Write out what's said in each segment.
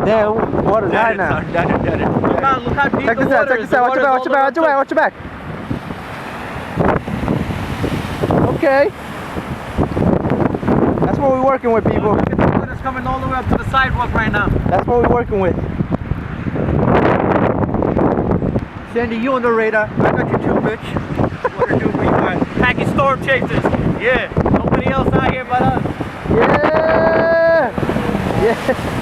Damn, water's high now. Look how deep Check the this out, water check is. this out. Watch your back, watch your back, watch your back, watch your back. Okay. That's what we're working with, people. Look at the water's coming all the way up to the sidewalk right now. That's what we're working with. Sandy, you on the radar. I got you too, bitch. What to do, people? Packing storm chasers. Yeah. Nobody else out here but us. Yeah! Yeah!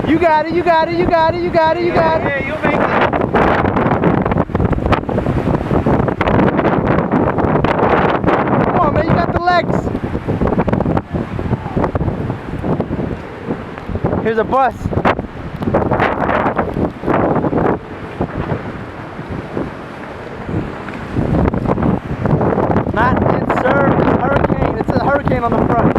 You got it, you got it, you got it, you got it, you got it. Yeah, you'll make it. Come on, man, you got the legs. Here's a bus. Not in service. Hurricane. It's a hurricane on the front.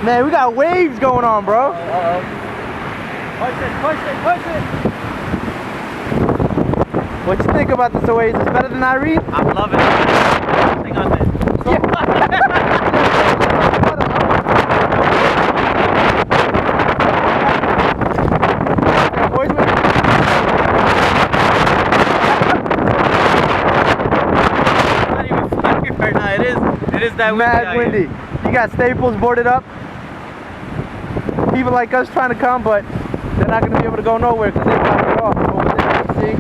Man, we got waves going on, bro. Push it, push it, push it. What you think about this Oasis? It's better than Irene? I'm loving it. Hang on there. It is that mad windy. You got Staples boarded up. People like us trying to come, but they're not going to be able to go nowhere because they blocked it off over there. See?